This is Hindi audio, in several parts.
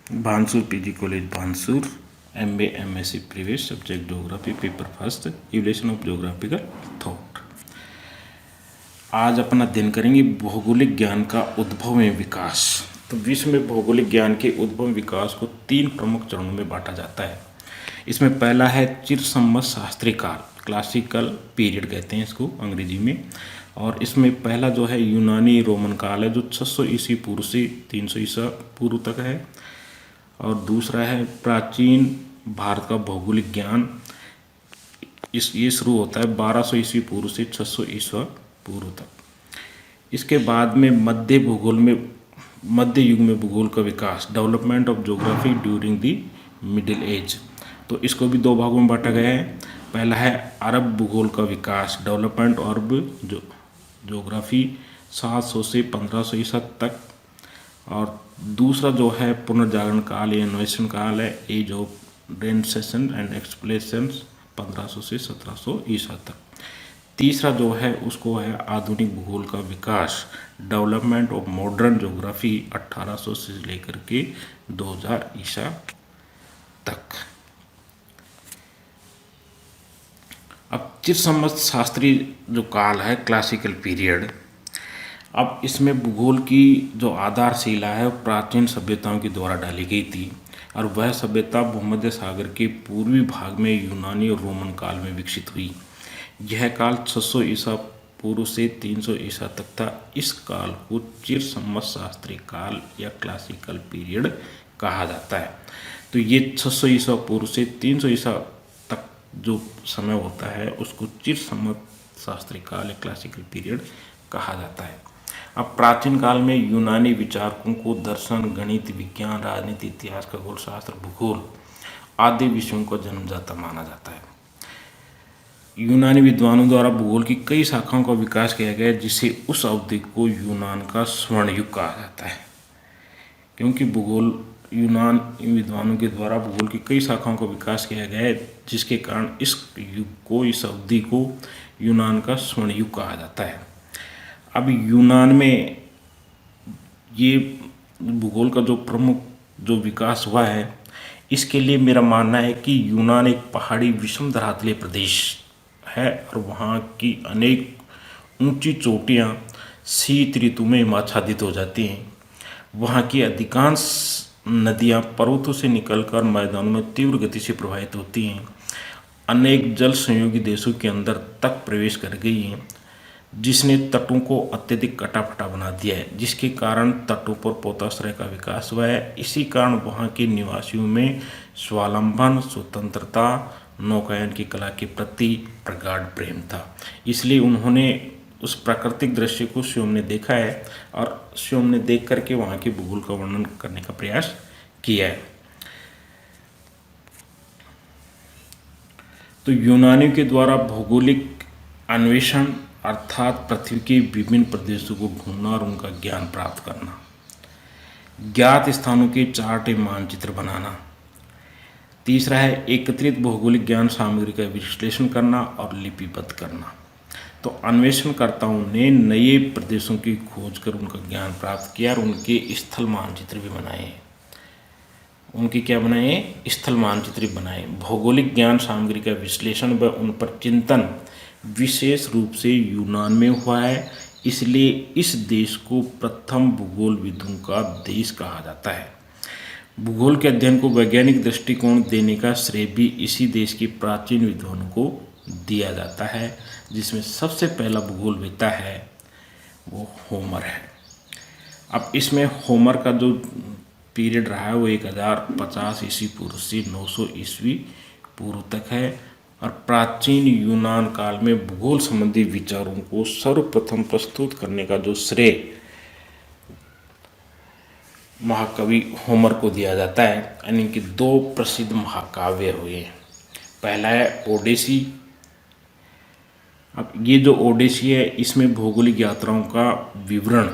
भानसूर PG college Bhansur MA MSc previous subject geography paper first evolution of geographical thought. आज अपन अध्ययन करेंगे भौगोलिक ज्ञान का उद्भव एवं विकास। तो विश्व में भौगोलिक ज्ञान के उद्भव विकास को 3 प्रमुख चरणों में बांटा जाता है। इसमें पहला है चिरसम्मत शास्त्रीय काल, क्लासिकल पीरियड कहते हैं इसको अंग्रेजी में। और इसमें पहला जो है यूनानी रोमन काल है जो 600 ईस्वी पूर्व से 300 ईसा पूर्व तक है। और दूसरा है प्राचीन भारत का भौगोलिक ज्ञान, ये शुरू होता है 1200 ईस्वी पूर्व से 600 ईसा पूर्व तक। इसके बाद में मध्य युग में भूगोल का विकास, development of geography during the middle age. तो इसको भी 2 भागों में बांटा गया है। पहला है अरब भूगोल का विकास, डेवलपमेंट ऑफ ज्योग्राफी 700 से 1500 ईसा तक। और दूसरा जो है पुनर्जागरण काल या इनोवेशन काल है, age of Renaissance and exploration 1500 से 1700 ईसा तक। तीसरा जो है उसको है आधुनिक भूगोल का विकास, डेवलपमेंट ऑफ मॉडर्न ज्योग्राफी 1800 से लेकर के 2000 ईसा तक। अब चिरसम्मत शास्त्रीय जो काल है, क्लासिकल पीरियड, अब इसमें भूगोल की जो आधारशिला है प्राचीन सभ्यताओं के द्वारा डाली गई थी। और वह सभ्यता भूमध्य सागर के पूर्वी भाग में यूनानी और रोमन काल में विकसित हुई। यह काल 600 ईसा पूर्व से 300 ईसा तक था। इस काल को चिरसम्मत शास्त्रीय काल या क्लासिकल पीरियड कहा जाता है। तो ये 600 ईसा पूर्व से 300 ईसा तक जो समय होता है उसको चिरसम्मत शास्त्रीय काल या क्लासिकल पीरियड कहा जाता है। अब प्राचीन काल में यूनानी विचारकों को दर्शन, गणित, विज्ञान, राजनीति, इतिहास, खगोल शास्त्र, भूगोल आदि विषयों का जन्मदाता माना जाता है। यूनानी विद्वानों द्वारा भूगोल की कई शाखाओं का विकास किया गया जिससे उस अवधि को यूनान का स्वर्ण युग कहा जाता है। क्योंकि यूनान विद्वानों के द्वारा भूगोल की कई शाखाओं का विकास किया गया है जिसके कारण इस अवधि को यूनान का स्वर्ण युग कहा जाता है। अब यूनान में ये भूगोल का जो प्रमुख जो विकास हुआ है, इसके लिए मेरा मानना है कि यूनान एक पहाड़ी विषम धरातलीय प्रदेश है और वहाँ की अनेक ऊंची चोटियाँ शीत ऋतु में हिमाच्छादित हो जाती हैं। वहाँ की अधिकांश नदियाँ पर्वतों से निकलकर मैदानों में तीव्र गति से प्रवाहित होती हैं। अनेक जल संयोगी देशों के अंदर तक प्रवेश कर गई हैं जिसने तटों को अत्यधिक कटाफटा बना दिया है, जिसके कारण तटों पर पोताश्रय का विकास हुआ है। इसी कारण वहाँ के निवासियों में स्वावलंबन, स्वतंत्रता, नौकायन की कला के प्रति प्रगाढ़ प्रेम था। इसलिए उन्होंने उस प्राकृतिक दृश्य को स्वयं ने देखा है और स्वयं ने देख करके वहाँ के भूगोल का वर्णन करने का प्रयास किया है। तो यूनानियों के द्वारा भौगोलिक अन्वेषण अर्थात पृथ्वी के विभिन्न प्रदेशों को घूमना और उनका ज्ञान प्राप्त करना, ज्ञात स्थानों के चार्ट एवं मानचित्र बनाना। तीसरा है एकत्रित भौगोलिक ज्ञान सामग्री का विश्लेषण करना और लिपिबद्ध करना। तो अन्वेषणकर्ताओं ने नए प्रदेशों की खोज कर उनका ज्ञान प्राप्त किया और उनके स्थल मानचित्र भी बनाए। उनके क्या बनाए? स्थल मानचित्र बनाए। भौगोलिक ज्ञान सामग्री का विश्लेषण व उन पर चिंतन विशेष रूप से यूनान में हुआ है, इसलिए इस देश को प्रथम भूगोल विदों का देश कहा जाता है। भूगोल के अध्ययन को वैज्ञानिक दृष्टिकोण देने का श्रेय भी इसी देश के प्राचीन विद्वानों को दिया जाता है, जिसमें सबसे पहला भूगोलवेत्ता है वो होमर है। अब इसमें होमर का जो पीरियड रहा है वो 1050 ईस्वी पूर्व से 900 ईस्वी पूर्व तक है। और प्राचीन यूनान काल में भूगोल संबंधी विचारों को सर्वप्रथम प्रस्तुत करने का जो श्रेय महाकवि होमर को दिया जाता है। यानी कि 2 प्रसिद्ध महाकाव्य हुए। पहला है ओडेसी। अब ये जो ओडेसी है इसमें भौगोलिक यात्राओं का विवरण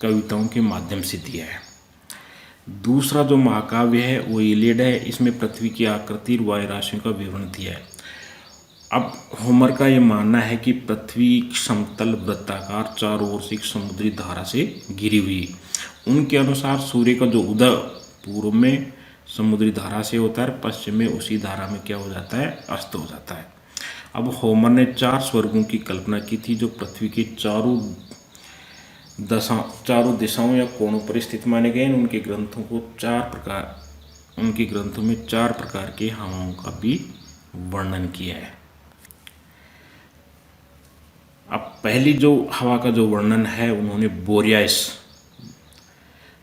कविताओं के माध्यम से दिया है। दूसरा जो महाकाव्य है वो इलियड है। इसमें पृथ्वी की आकृति और वायु राशियों का विवरण दिया है। अब होमर का ये मानना है कि पृथ्वी समतल वृत्ताकार चारों ओर से एक समुद्री धारा से घिरी हुई। उनके अनुसार सूर्य का जो उदय पूर्व में समुद्री धारा से होता है, पश्चिम में उसी धारा में क्या हो जाता है, अस्त हो जाता है। अब होमर ने 4 स्वर्गों की कल्पना की थी जो पृथ्वी के चारों दिशाओं या कोणों पर स्थित माने गए। उनके ग्रंथों में 4 प्रकार के हवाओं का भी वर्णन किया है। अब पहली जो हवा का जो वर्णन है उन्होंने बोरियास,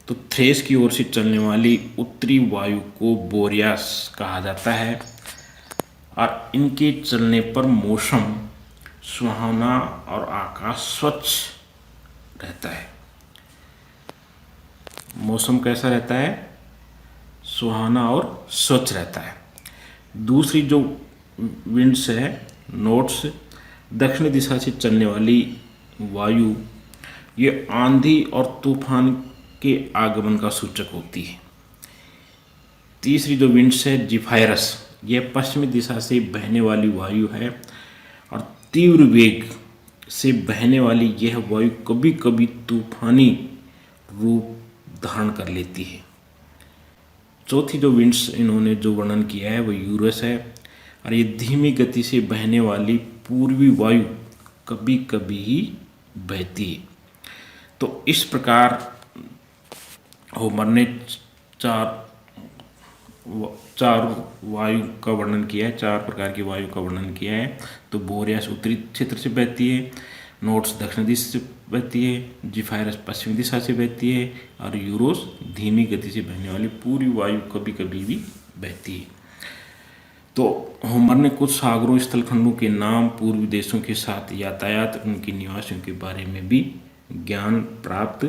तो थ्रेस की ओर से चलने वाली उत्तरी वायु को बोरियास कहा जाता है और इनके चलने पर मौसम सुहावना और आकाश स्वच्छ रहता है। मौसम कैसा रहता है, सुहाना और स्वच्छ रहता है। दूसरी जो विंड्स है नॉर्थ, दक्षिणी दिशा से चलने वाली वायु, ये आंधी और तूफान के आगमन का सूचक होती है। तीसरी जो विंड्स है जिफायरस, यह पश्चिमी दिशा से बहने वाली वायु है और तीव्र वेग से बहने वाली यह वायु कभी कभी तूफानी रूप धारण कर लेती है। चौथी जो विंड्स इन्होंने जो वर्णन किया है वो यूरस है और ये धीमी गति से बहने वाली पूर्वी वायु कभी कभी ही बहती है। तो इस प्रकार होमर ने चार वायु का वर्णन किया है, 4 प्रकार की वायु का वर्णन किया है। तो बोरियास उत्तरी क्षेत्र से बहती है, नॉर्थ दक्षिण दिशा से बहती है, जिफायरस पश्चिमी दिशा से बहती है और यूरोस धीमी गति से बहने वाली पूरी वायु कभी कभी भी बहती है। तो होमर ने कुछ सागरों स्थलखंडों के नाम, पूर्वी देशों के साथ यातायात, उनके निवासियों के बारे में भी ज्ञान प्राप्त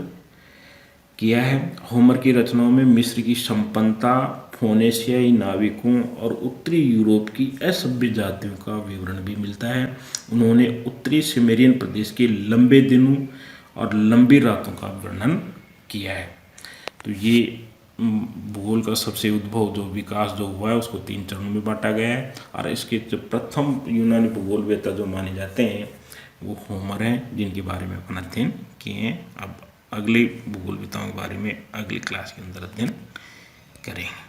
किया है। होमर की रचनाओं में मिस्र की संपन्नता, फोनेशियाई नाविकों और उत्तरी यूरोप की असभ्य जातियों का विवरण भी मिलता है। उन्होंने उत्तरी सिमेरियन प्रदेश के लंबे दिनों और लंबी रातों का वर्णन किया है। तो ये भूगोल का सबसे उद्भव जो विकास जो हुआ है उसको 3 चरणों में बांटा गया है और इसके जो प्रथम यूनानी भूगोलवेत्ता जो माने जाते हैं वो होमर हैं, जिनके बारे में अपन अध्ययन किए हैं। अब अगले भूगोलवेत्ताओं के बारे में अगली क्लास के अंदर अध्ययन करेंगे।